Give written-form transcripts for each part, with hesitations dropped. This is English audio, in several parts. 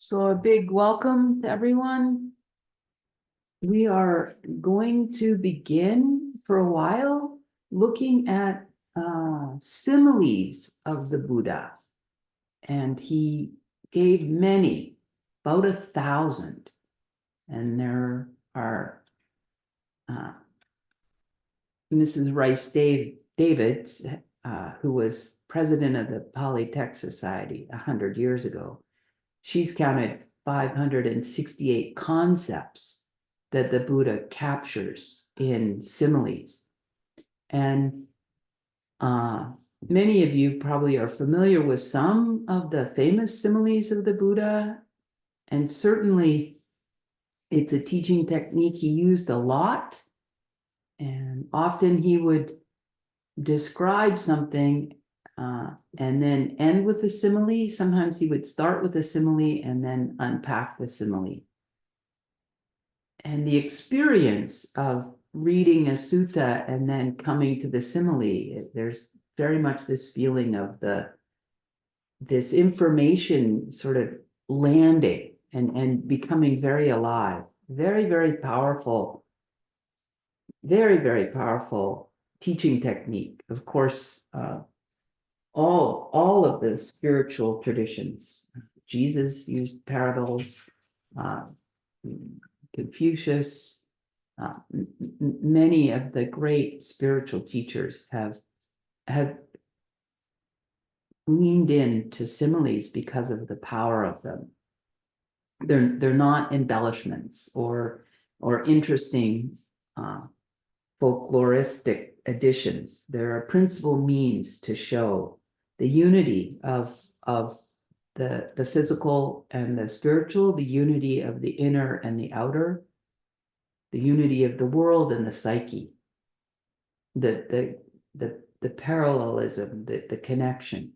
So a big welcome to everyone. We are going to begin for a while looking at similes of the Buddha. And he gave many, about 1,000. And there are Mrs. Rice Davids, who was president of the Polytech Society 100 years ago. She's counted 568 concepts that the Buddha captures in similes. And many of you probably are familiar with some of the famous similes of the Buddha. And certainly it's a teaching technique he used a lot. And often he would describe something and then end with a simile. Sometimes he would start with a simile and then unpack the simile. And the experience of reading a sutta and then coming to the simile, there's very much this feeling of this information sort of landing and becoming very alive. Very, very powerful, very, very powerful teaching technique. Of course, all of the spiritual traditions. Jesus used parables, Confucius, many of the great spiritual teachers have leaned into similes because of the power of them. They're not embellishments or interesting folkloristic additions. They're a principal means to show the unity of the physical and the spiritual, the unity of the inner and the outer, the unity of the world and the psyche, the parallelism, the connection.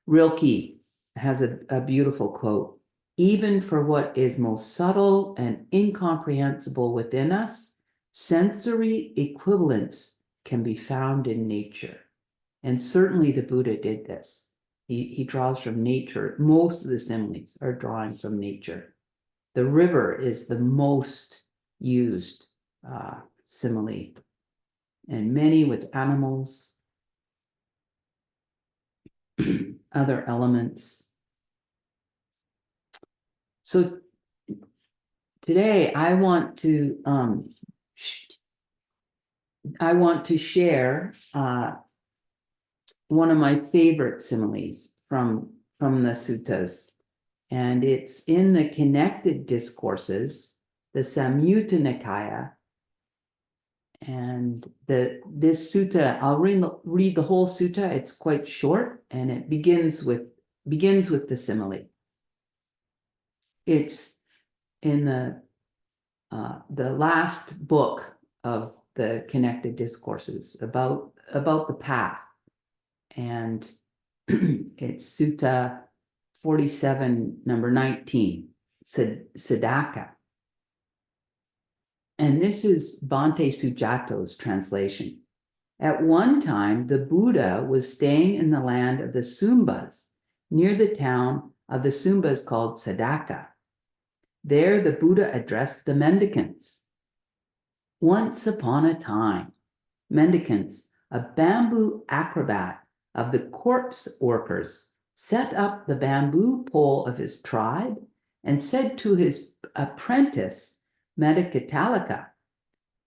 Rilke has a beautiful quote: "Even for what is most subtle and incomprehensible within us, sensory equivalents can be found in nature." And certainly the Buddha did this. He draws from nature. Most of the similes are drawing from nature. The river is the most used simile, and many with animals, other elements. So today I want to share one of my favorite similes from the suttas, and it's in the Connected Discourses, the Samyutta Nikaya. And this sutta, I'll read the whole sutta. It's quite short, and it begins with the simile. It's in the last book of the Connected Discourses about the path. And it's Sutta 47, number 19, Siddhaka. And this is Bhante Sujato's translation. At one time, the Buddha was staying in the land of the Sumbas, near the town of the Sumbas called Siddhaka. There, the Buddha addressed the mendicants. Once upon a time, mendicants, a bamboo acrobat of the corpse workers, set up the bamboo pole of his tribe and said to his apprentice, Medikatalika,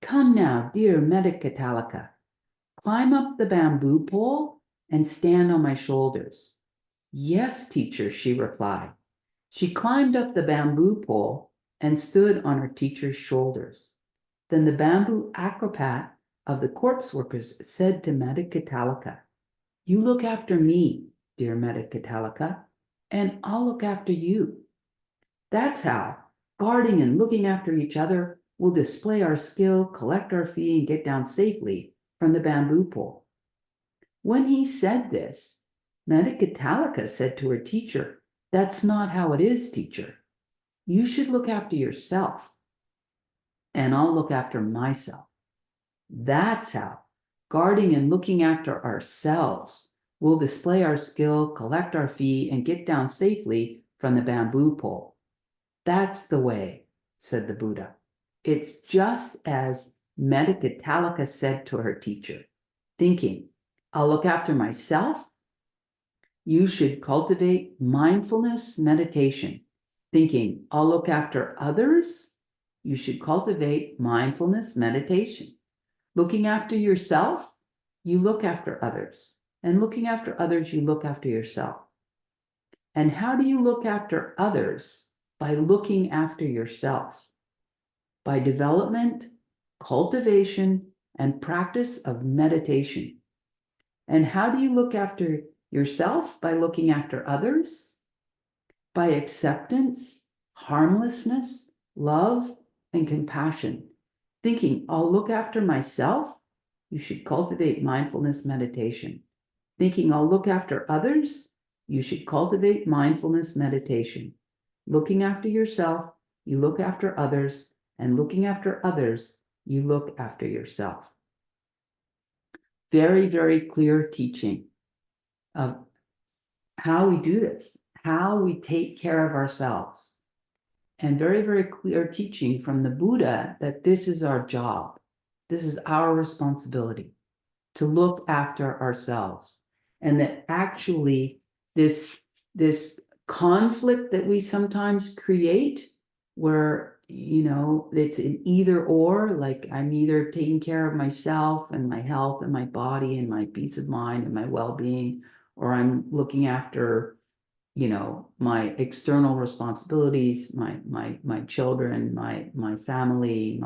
"Come now, dear Medikatalika, climb up the bamboo pole and stand on my shoulders." "Yes, teacher," she replied. She climbed up the bamboo pole and stood on her teacher's shoulders. Then the bamboo acrobat of the corpse workers said to Medikatalika, "You look after me, dear Medikatalika, and I'll look after you." That's how, guarding and looking after each other, we'll display our skill, collect our fee, and get down safely from the bamboo pole. When he said this, Medikatalika said to her teacher, "That's not how it is, teacher. You should look after yourself, and I'll look after myself. That's how, guarding and looking after ourselves, we'll display our skill, collect our fee, and get down safely from the bamboo pole. That's the way, said the Buddha. It's just as Meditatalika said to her teacher, thinking, I'll look after myself. You should cultivate mindfulness meditation. Thinking, I'll look after others. You should cultivate mindfulness meditation. Looking after yourself, you look after others. And looking after others, you look after yourself. And how do you look after others? By looking after yourself. By development, cultivation, and practice of meditation. And how do you look after yourself? By looking after others, by acceptance, harmlessness, love, and compassion. Thinking, I'll look after myself, you should cultivate mindfulness meditation. Thinking, I'll look after others, you should cultivate mindfulness meditation. Looking after yourself, you look after others, and looking after others, you look after yourself. Very, very clear teaching of how we do this, how we take care of ourselves. And very, very clear teaching from the Buddha that this is our job. This is our responsibility to look after ourselves. And that actually this conflict that we sometimes create where, it's an either or, like I'm either taking care of myself and my health and my body and my peace of mind and my well-being, or I'm looking after, my external responsibilities, my children, my family,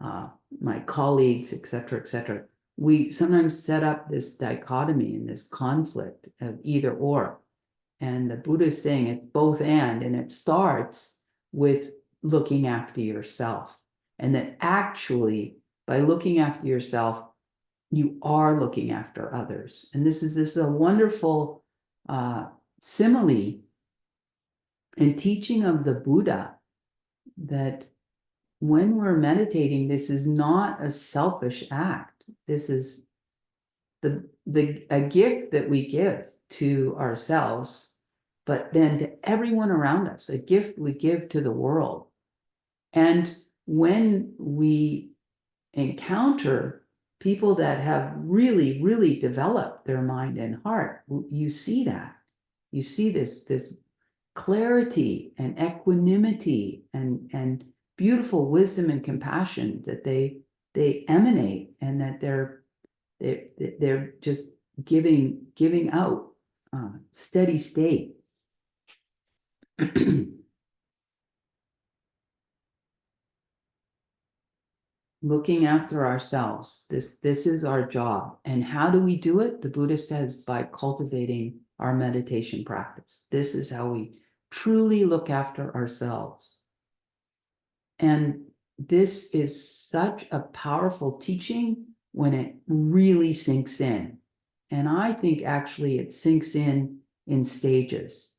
my colleagues, et cetera. We sometimes set up this dichotomy and this conflict of either or. And the Buddha is saying it's both and it starts with looking after yourself. And that actually, by looking after yourself, you are looking after others. And this is a wonderful simile and teaching of the Buddha that when we're meditating, this is not a selfish act. This is a gift that we give to ourselves, but then to everyone around us, a gift we give to the world. And when we encounter people that have really, really developed their mind and heart, you see that. You see this clarity and equanimity and beautiful wisdom and compassion that they emanate, and that they're just giving out steady state. Looking after ourselves. This is our job. And how do we do it? The Buddha says by cultivating our meditation practice. This is how we truly look after ourselves. And this is such a powerful teaching when it really sinks in. And I think actually it sinks in stages,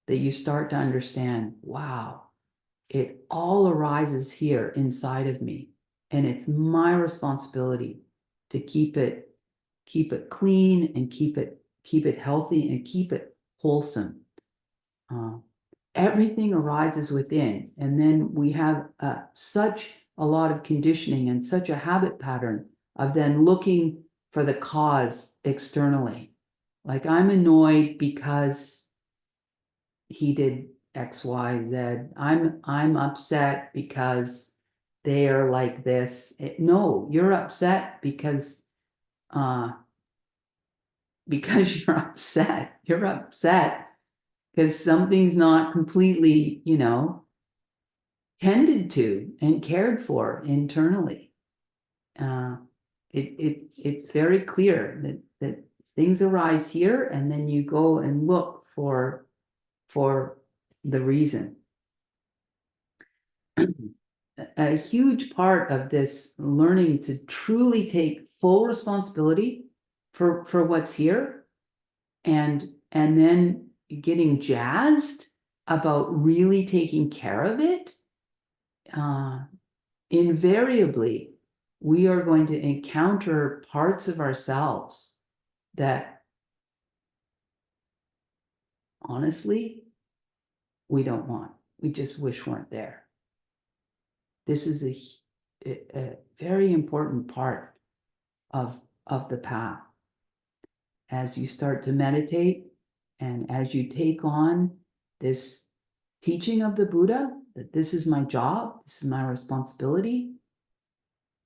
that you start to understand, wow, it all arises here inside of me. And it's my responsibility to keep it clean and keep it healthy and keep it wholesome. Everything arises within, and then we have such a lot of conditioning and such a habit pattern of then looking for the cause externally. Like, I'm annoyed because he did X, Y, Z. I'm upset because they are like this. No, you're upset because you're upset. You're upset because something's not completely, tended to and cared for internally. It's very clear that things arise here, and then you go and look for the reason. A huge part of this learning to truly take full responsibility for what's here, and then getting jazzed about really taking care of it, invariably we are going to encounter parts of ourselves that honestly we don't want. We just wish weren't there. This is a very important part of the path. As you start to meditate and as you take on this teaching of the Buddha, that this is my job, this is my responsibility,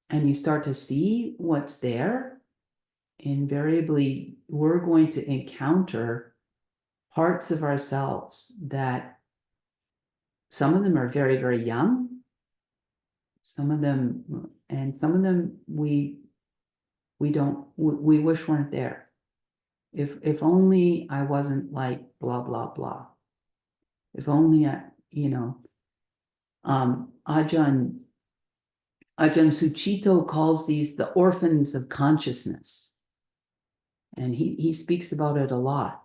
and you start to see what's there, invariably we're going to encounter parts of ourselves that some of them are very, very young, some of them we wish weren't there. If only I wasn't like blah blah blah. If only Ajahn Sucitto calls these the orphans of consciousness, and he speaks about it a lot.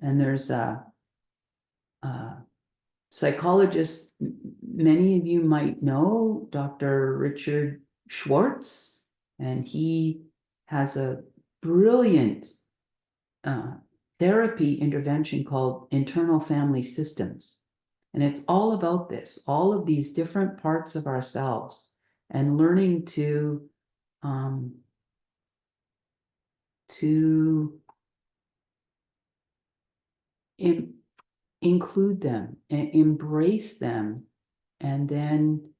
And there's a psychologist many of you might know, Dr. Richard Schwartz, and he has a brilliant therapy intervention called internal family systems. And it's all about this, all of these different parts of ourselves, and learning to include them and embrace them, and then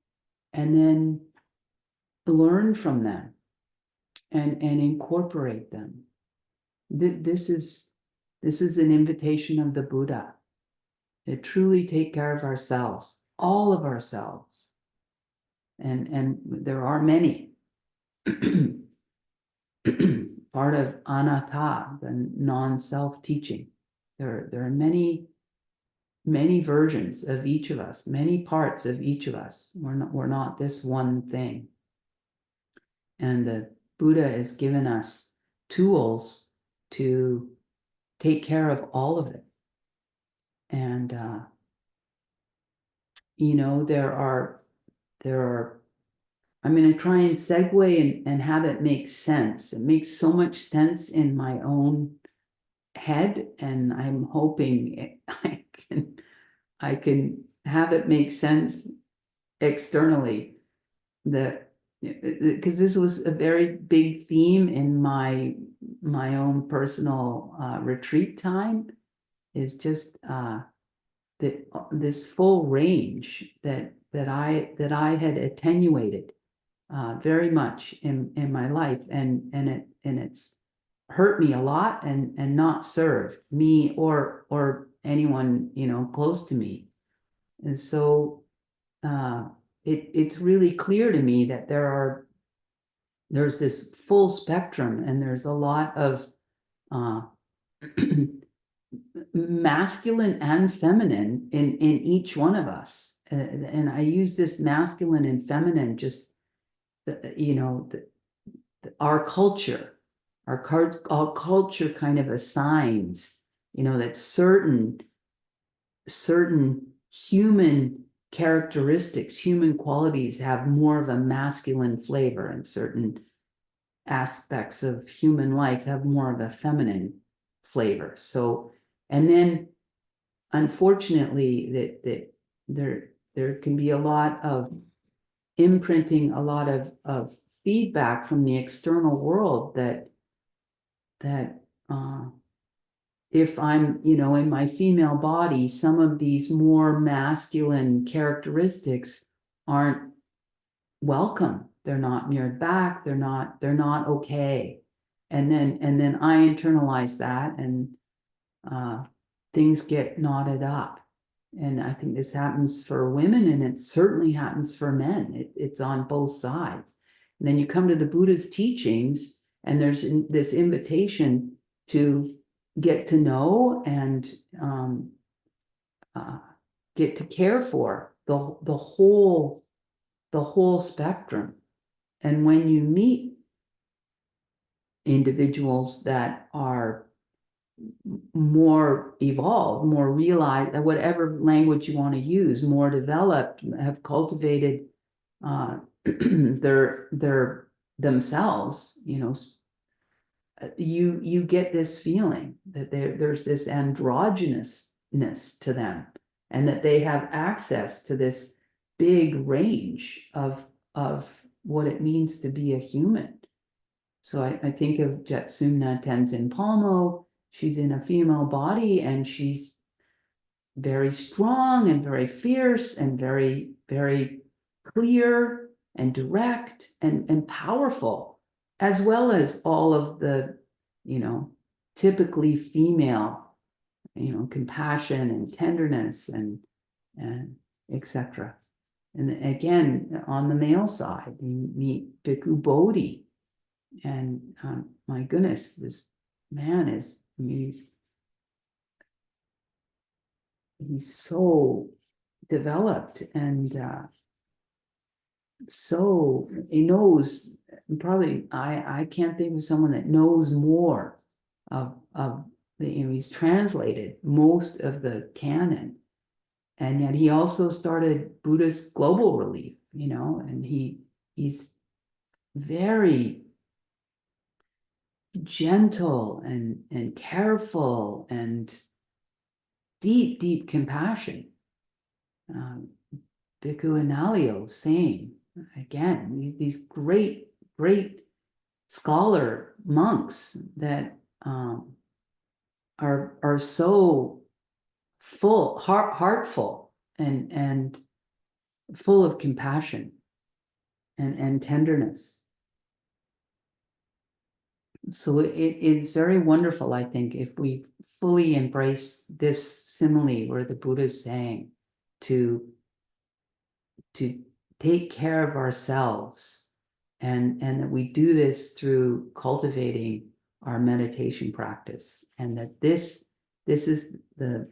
learn from them and incorporate them. This is an invitation of the Buddha to truly take care of ourselves, all of ourselves. And there are many. Part of anatta, the non-self teaching. There are many versions of each of us, many parts of each of us. We're not this one thing. And the Buddha has given us tools to take care of all of it. And there are I'm going to try and segue and have it make sense. It makes so much sense in my own head, and I'm hoping I can have it make sense externally. Because this was a very big theme in my own personal retreat time, is just this full range that I had attenuated very much in my life, and it's hurt me a lot and not served me or anyone close to me. And so it's really clear to me that there's this full spectrum, and there's a lot of masculine and feminine in each one of us. And I use this masculine and feminine just, our culture kind of assigns, that certain human characteristics, human qualities have more of a masculine flavor, and certain aspects of human life have more of a feminine flavor. So, and then unfortunately that there can be a lot of imprinting, a lot of feedback from the external world that if I'm, in my female body, some of these more masculine characteristics aren't welcome. They're not mirrored back. They're not okay. And then I internalize that, and things get knotted up. And I think this happens for women, and it certainly happens for men. It's on both sides. And then you come to the Buddha's teachings, and there's this invitation to get to know and get to care for the whole spectrum. And when you meet individuals that are more evolved, more realized, whatever language you want to use, more developed, have cultivated their themselves, you get this feeling that there's this androgynousness to them, and that they have access to this big range of what it means to be a human. So I think of Jetsumna Tenzin Palmo. She's in a female body, and she's very strong and very fierce and very, very clear and direct and powerful, as well as all of the, typically female, compassion and tenderness and etc. And again, on the male side, you meet Bhikkhu Bodhi, and my goodness, this man is, he's so developed, and so he knows, probably I can't think of someone that knows more of the, he's translated most of the canon, and yet he also started Buddhist Global Relief, and he's very gentle and careful and deep compassion. Bhikkhu Analayo, same. Again, these great scholar monks that are so full, heartful and full of compassion and tenderness. So it's very wonderful, I think, if we fully embrace this simile where the Buddha is saying to take care of ourselves, and that we do this through cultivating our meditation practice, and that this is the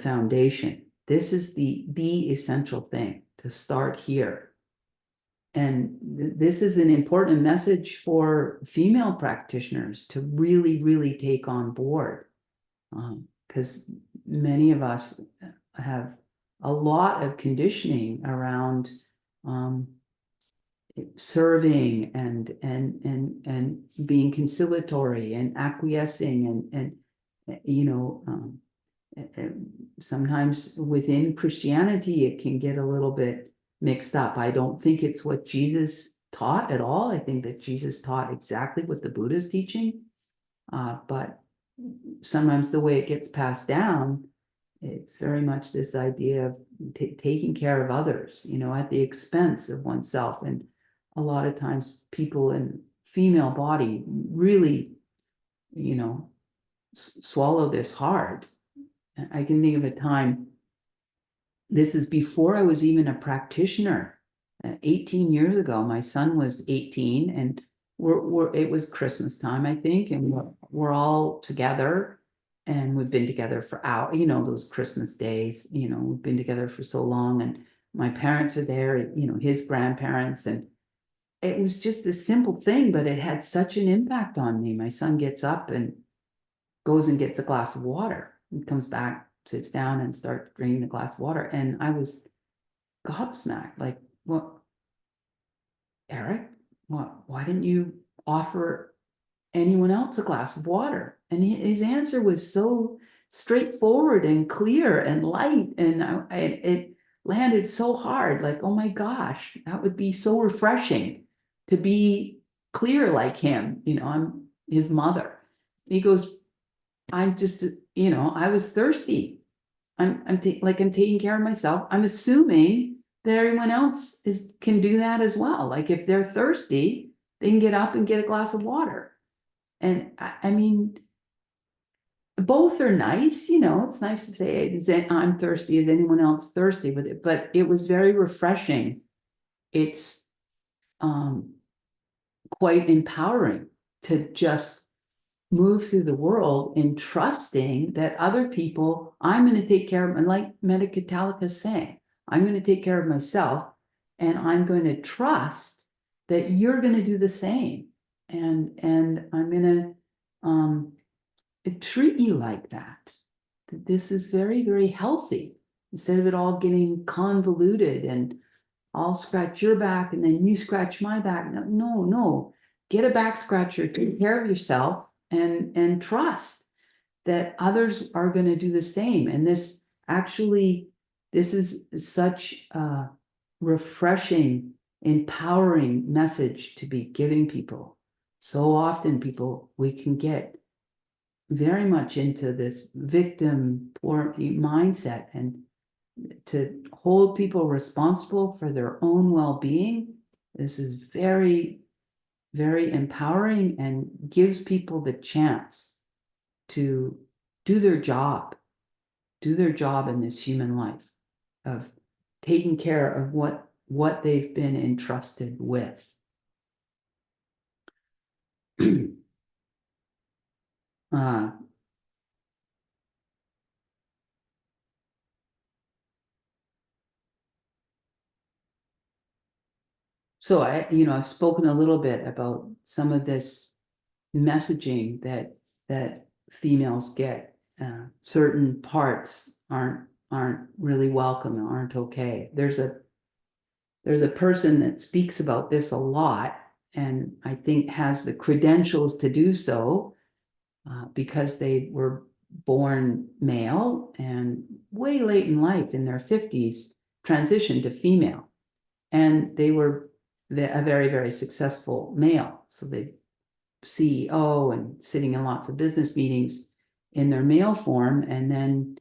foundation. This is the essential thing to start here. And this is an important message for female practitioners to really take on board, because many of us have a lot of conditioning around serving and being conciliatory and acquiescing and sometimes within Christianity it can get a little bit mixed up. I don't think it's what Jesus taught at all. I think that Jesus taught exactly what the Buddha is teaching, but sometimes the way it gets passed down, it's very much this idea of taking care of others, at the expense of oneself. And a lot of times people in female body really, swallow this hard. I can think of a time, this is before I was even a practitioner, 18 years ago. My son was 18, and it was Christmas time, I think, and we're all together. And we've been together for hours, those Christmas days, we've been together for so long, and my parents are there, his grandparents, and it was just a simple thing, but it had such an impact on me. My son gets up and goes and gets a glass of water and comes back, sits down and starts drinking the glass of water. And I was gobsmacked, like, what, Eric, why didn't you offer anyone else a glass of water? And his answer was so straightforward and clear and light, and it landed so hard, like, oh my gosh, that would be so refreshing to be clear like him. I'm his mother. He goes, I'm just, I was thirsty. I'm taking care of myself. I'm assuming that everyone else can do that as well. Like, if they're thirsty, they can get up and get a glass of water. And I mean, both are nice, it's nice to say, I'm thirsty. Is anyone else thirsty with it? But it was very refreshing. It's quite empowering to just move through the world in trusting that other people, I'm going to take care of, and like Medikatalika is saying, I'm going to take care of myself, and I'm going to trust that you're going to do the same. And I'm going to treat you like that. This is very healthy, instead of it all getting convoluted and I'll scratch your back and then you scratch my back. No, get a back scratcher, take care of yourself, and trust that others are going to do the same. And this actually, this is such a refreshing, empowering message to be giving people. So often we can get very much into this victim poor mindset, and to hold people responsible for their own well-being. This is very, very empowering and gives people the chance to do their job in this human life of taking care of what they've been entrusted with. So I've spoken a little bit about some of this messaging that females get. Certain parts aren't really welcome, aren't okay. There's a person that speaks about this a lot, and I think has the credentials to do so, because they were born male and way late in life, in their 50s, transitioned to female. And they were a very, very successful male. So they CEO and sitting in lots of business meetings in their male form. And then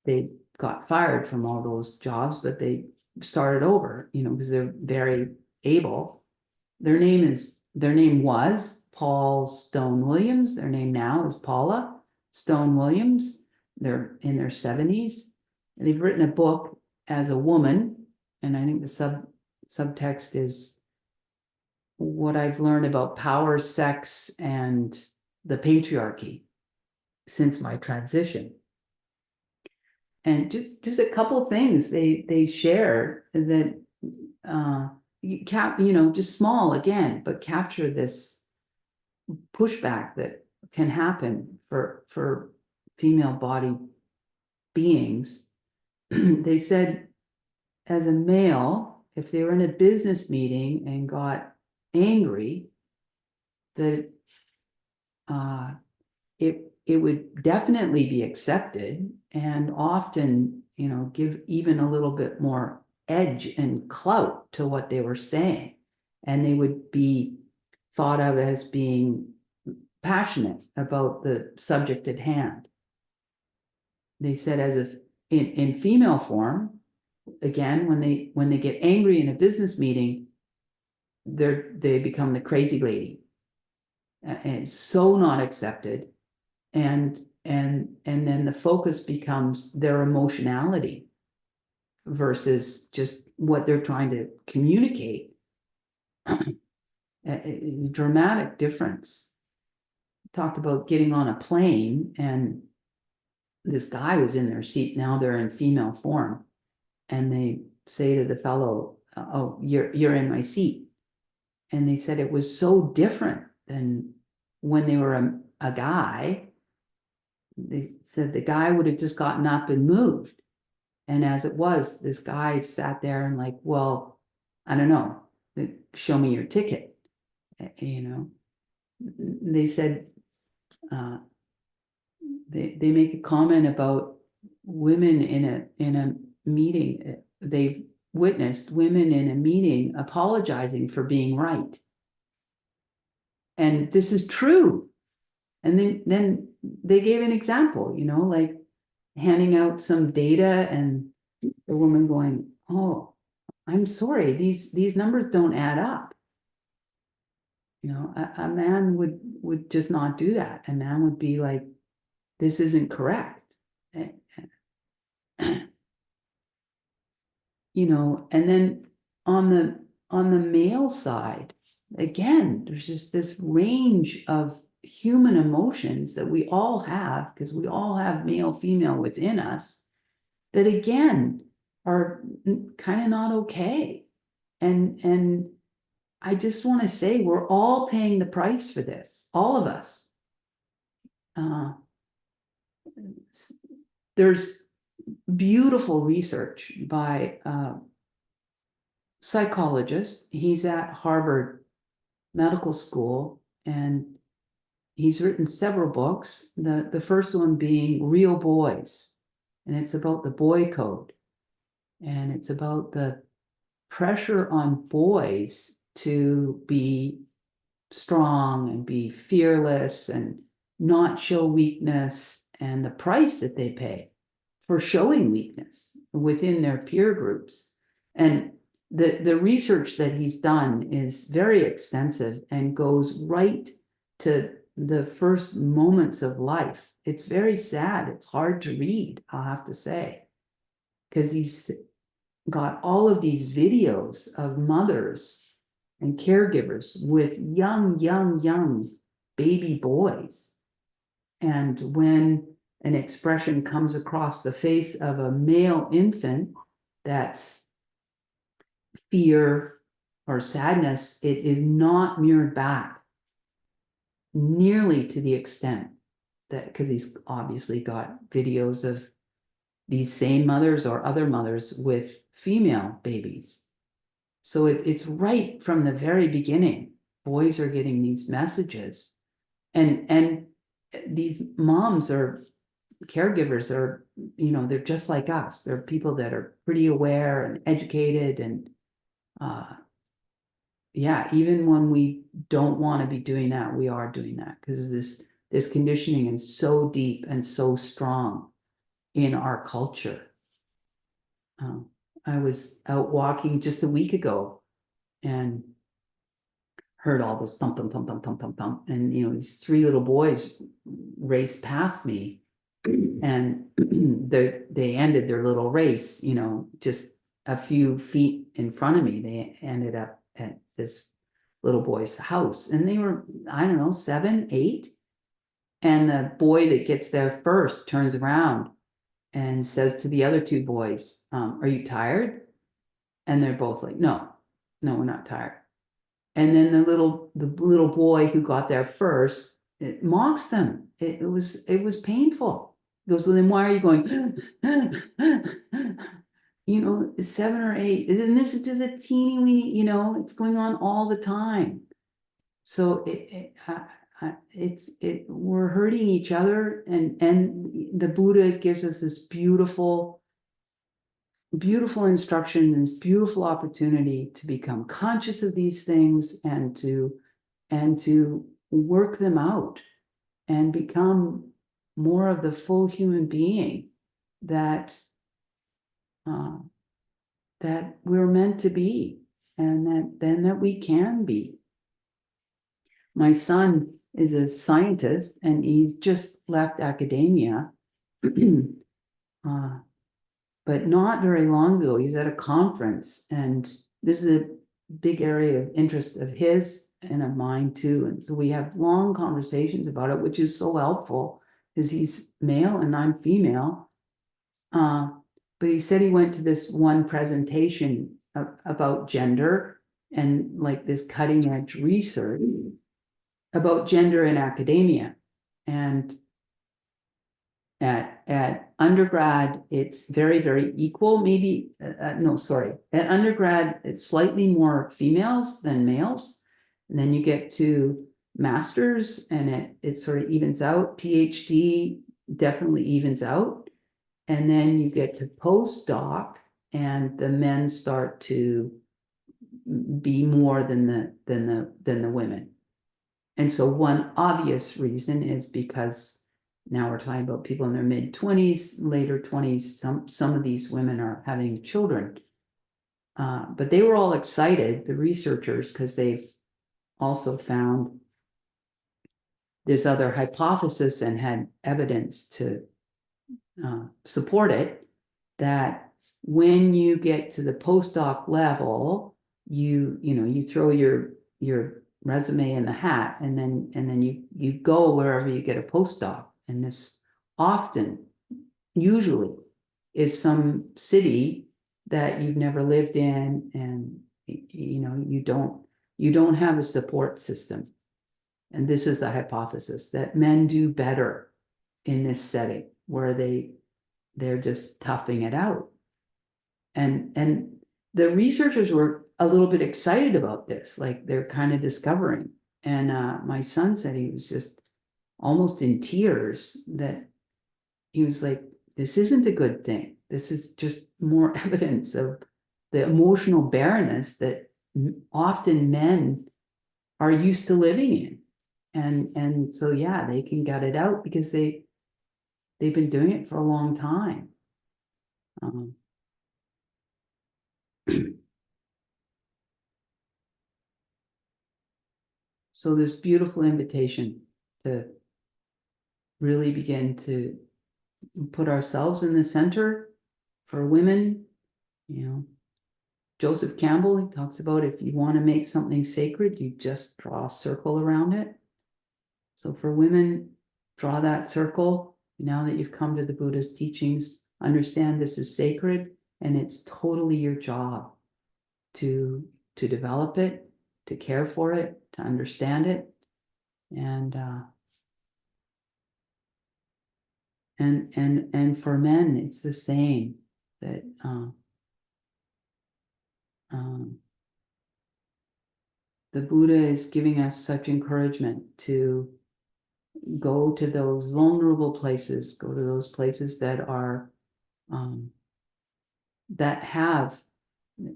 they got fired from all those jobs, but they started over, because they're very able. Their name was Paul Stone Williams. Their name now is Paula Stone Williams. They're in their 70s. And they've written a book as a woman, and I think the subtext is what I've learned about power, sex, and the patriarchy since my transition. And just a couple things they share that just small again, but capture this pushback that can happen for female body beings. They said, as a male, if they were in a business meeting and got angry, that it would definitely be accepted, and often, give even a little bit more edge and clout to what they were saying, and they would be thought of as being passionate about the subject at hand. They said, as if in female form, again, when they get angry in a business meeting, they become the crazy lady, and it's so not accepted. And then the focus becomes their emotionality versus just what they're trying to communicate. A dramatic difference. Talked about getting on a plane, and this guy was in their seat. Now they're in female form, and they say to the fellow, "Oh, you're in my seat." And they said it was so different than when they were a guy. They said the guy would have just gotten up and moved. And as it was, this guy sat there and like, well, I don't know, show me your ticket. They said, they make a comment about women in a meeting. They've witnessed women in a meeting apologizing for being right. And this is true. And then they gave an example, like handing out some data, and the woman going, "Oh, I'm sorry, these numbers don't add up." A man would just not do that. A man would be like, "This isn't correct." And then on the male side, again, there's just this range of human emotions that we all have, because we all have male, female within us, that again are kind of not okay. And I just want to say, we're all paying the price for this, all of us. There's beautiful research by a psychologist. He's at Harvard Medical School, and he's written several books. The first one being Real Boys. and it's about the boy code, and it's about the pressure on boys to be strong and be fearless and not show weakness, and the price that they pay for showing weakness within their peer groups. And the research that he's done is very extensive and goes right to the first moments of life. It's very sad. It's hard to read, I'll have to say, because he's got all of these videos of mothers and caregivers with young baby boys. And when an expression comes across the face of a male infant that's fear or sadness, it is not mirrored back nearly to the extent that, because he's obviously got videos of these same mothers or other mothers with female babies. So it's right from the very beginning. Boys are getting these messages, and these moms or caregivers are, they're just like us. They're people that are pretty aware and educated, and yeah, even when we don't want to be doing that, we are doing that, because this conditioning is so deep and so strong in our culture. I was out walking just a week ago and heard all this thump, thump, thump, thump, thump, thump, thump. And, these three little boys raced past me, and they ended their little race, just a few feet in front of me. They ended up at this little boy's house, and they were, I don't know, 7, 8. And the boy that gets there first turns around and says to the other two boys, are you tired? And they're both like, no, we're not tired. And then the little boy who got there first, it mocks them. It was painful. He goes, well, then why are you going? 7 or 8, and this is just a teeny weeny, it's going on all the time. So we're hurting each other, and the Buddha gives us this beautiful instruction and this beautiful opportunity to become conscious of these things, and to work them out and become more of the full human being that we're meant to be, and that we can be. My son is a scientist, and he's just left academia, but not very long ago, he was at a conference, and this is a big area of interest of his and of mine too. And so we have long conversations about it, which is so helpful, because he's male and I'm female. But he said he went to this one presentation about gender, and like this cutting edge research about gender in academia. And at undergrad, it's very, very equal. Maybe, no, sorry. At undergrad, it's slightly more females than males. And then you get to master's, and it sort of evens out. PhD definitely evens out. And then you get to postdoc, and the men start to be more than the women. And so one obvious reason is because now we're talking about people in their mid-20s, later 20s. Some of these women are having children. But they were all excited, the researchers, because they've also found this other hypothesis and had evidence to support it, that when you get to the postdoc level, you throw your resume in the hat, and then you go wherever you get a postdoc. And this usually is some city that you've never lived in, and you don't have a support system. And this is the hypothesis, that men do better in this setting where they're just toughing it out. And the researchers were a little bit excited about this, like they're kind of discovering. And my son said he was just almost in tears, that he was like, this isn't a good thing. This is just more evidence of the emotional barrenness that often men are used to living in. And so, yeah, they can gut it out because they've been doing it for a long time. So this beautiful invitation to really begin to put ourselves in the center for women. Joseph Campbell, he talks about if you want to make something sacred, you just draw a circle around it. So for women, draw that circle. Now that you've come to the Buddha's teachings, understand this is sacred, and it's totally your job to develop it, to care for it, to understand it, and for men, it's the same. That the Buddha is giving us such encouragement to go to those vulnerable places, go to those places that are that have,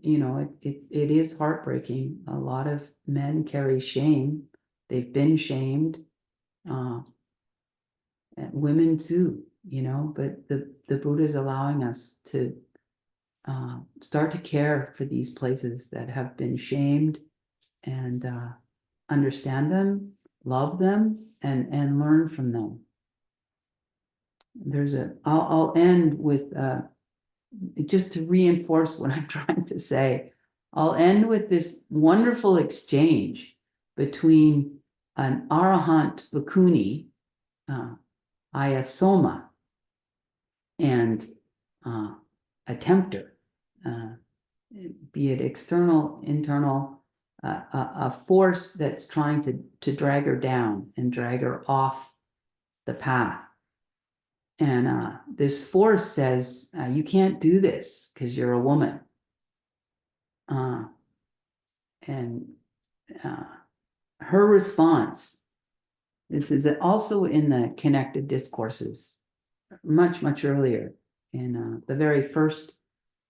it is heartbreaking. A lot of men carry shame. They've been shamed. And women too, but the Buddha is allowing us to start to care for these places that have been shamed, and understand them, love them, and learn from them. I'll end with just to reinforce what I'm trying to say. I'll end with this wonderful exchange between an Arahant Bhikkhuni, Ayya Ahimsa, and a tempter, be it external, internal, a force that's trying to drag her down and drag her off the path. And this force says, you can't do this because you're a woman. And her response, this is also in the Connected Discourses, much, much earlier in the very first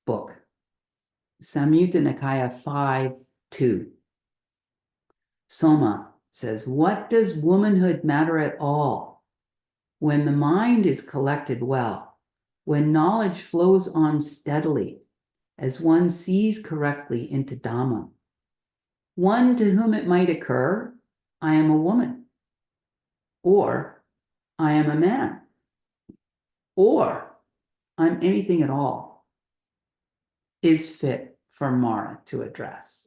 book, Samyutta Nikaya 5.2. Soma says, what does womanhood matter at all? When the mind is collected well, when knowledge flows on steadily, as one sees correctly into Dhamma, one to whom it might occur, I am a woman, or I am a man, or I'm anything at all, is fit for Mara to address.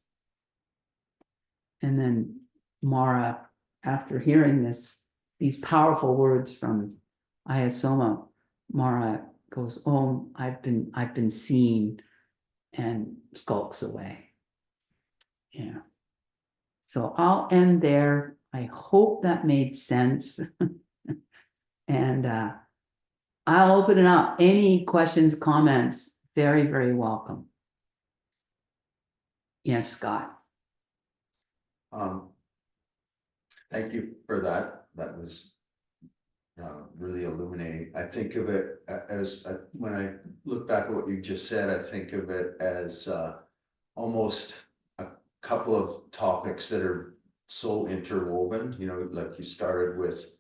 And then Mara, after hearing these powerful words from Ayya Ahimsa, Mara goes, oh, I've been seen, and skulks away. Yeah. So I'll end there. I hope that made sense. And I'll open it up. Any questions, comments, very, very welcome. Yes, Scott. Thank you for that. That was really illuminating. I think of it as when I look back at what you just said, I think of it as almost a couple of topics that are so interwoven. Like you started with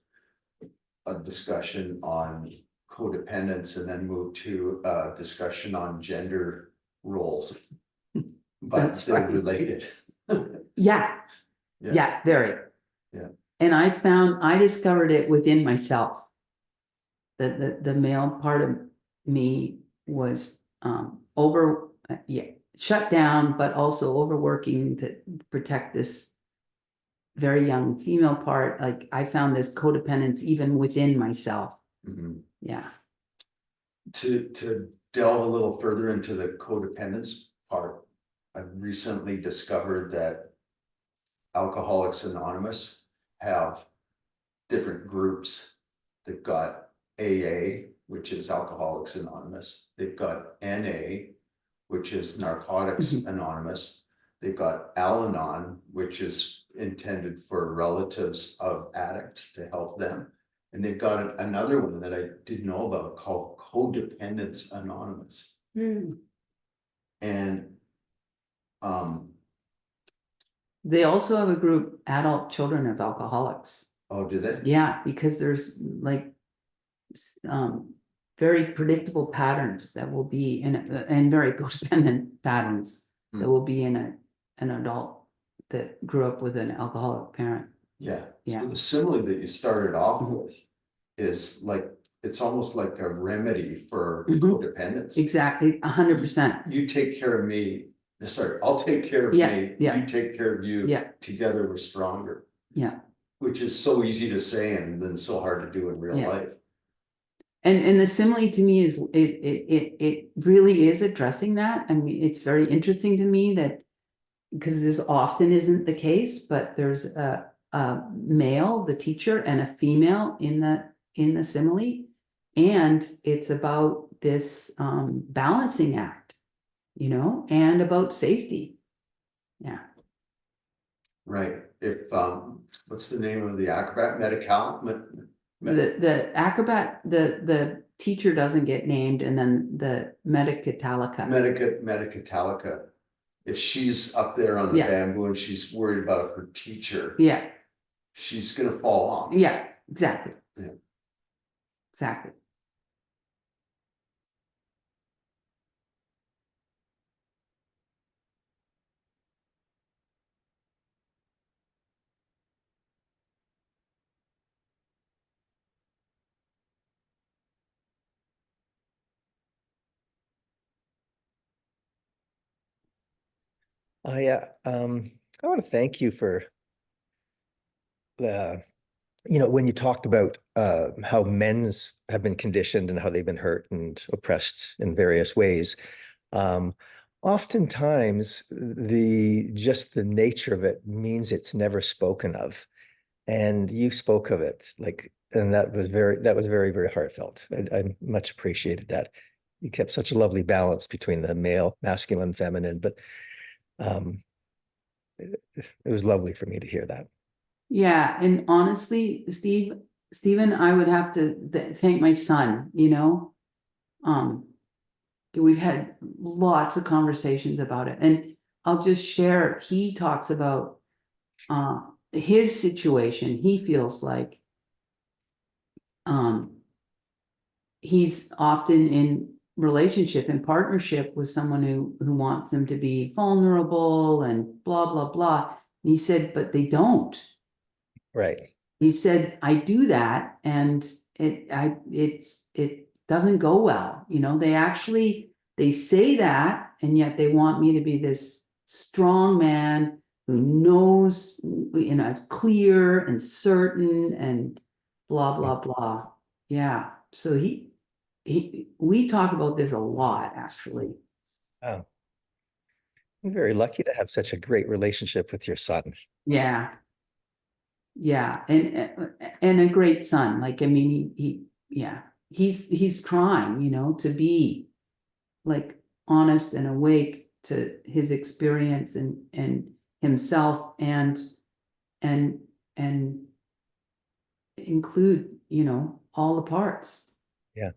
a discussion on codependence and then moved to a discussion on gender roles, but That's they're right. related. Yeah. Yeah, very. Yeah. And I discovered it within myself. The male part of me was shut down, but also overworking to protect this very young female part. Like, I found this codependence even within myself. Mm-hmm. Yeah. To delve a little further into the codependence part, I've recently discovered that Alcoholics Anonymous have different groups. They've got AA, which is Alcoholics Anonymous. They've got NA, which is Narcotics Anonymous. They've got Al-Anon, which is intended for relatives of addicts to help them. And they've got another one that I didn't know about called Codependence Anonymous. And they also have a group, Adult Children of Alcoholics. oh, did they? Yeah, because there's like very predictable patterns that will be in and very codependent patterns that will be in an adult that grew up with an alcoholic parent. Yeah. Yeah. So the simile that you started off with is like, it's almost like a remedy for codependence. Exactly, 100%. You take care of me. Sorry, I'll take care of me. You take care of you. Yeah. Together we're stronger. Yeah. Which is so easy to say and then so hard to do in real life. And the simile to me is it really is addressing that. I mean, it's very interesting to me that, because this often isn't the case, but there's a male, the teacher, and a female in the simile, and it's about this balancing act, you know, and about safety. Yeah. Right. If what's the name of the acrobat? The acrobat, the teacher doesn't get named, and then the Medicatalica. If she's up there on the bamboo and she's worried about her teacher, she's gonna fall off. Yeah, exactly. Yeah. Exactly. I want to thank you for when you talked about how men's have been conditioned and how they've been hurt and oppressed in various ways. Oftentimes just the nature of it means it's never spoken of. And you spoke of it and that was very, very heartfelt. I much appreciated that. You kept such a lovely balance between the male, masculine, feminine, but it was lovely for me to hear that. Yeah, and honestly, Stephen, I would have to thank my son, you know. We've had lots of conversations about it, and I'll just share, he talks about his situation. He feels like he's often in relationship and partnership with someone who wants them to be vulnerable and blah blah blah. And he said, but they don't. Right. He said, I do that, and it doesn't go well. You know, they say that, and yet they want me to be this strong man who knows, you know, it's clear and certain and blah blah blah. Yeah. So we talk about this a lot, actually. Oh, I'm very lucky to have such a great relationship with your son. Yeah. Yeah, and a great son. Like, I mean, he's trying, you know, to be like honest and awake to his experience and himself and include, you know, all the parts. Yeah.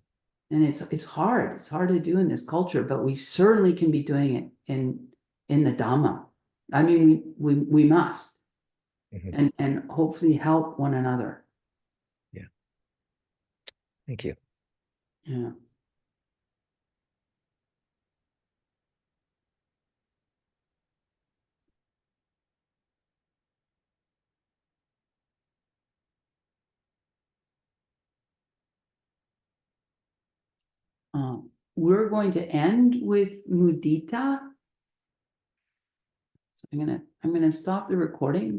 And it's hard. It's hard to do in this culture, but we certainly can be doing it in the Dhamma. I mean, we must. And hopefully help one another. Yeah. Thank you. Yeah. We're going to end with mudita. So I'm gonna stop the recording.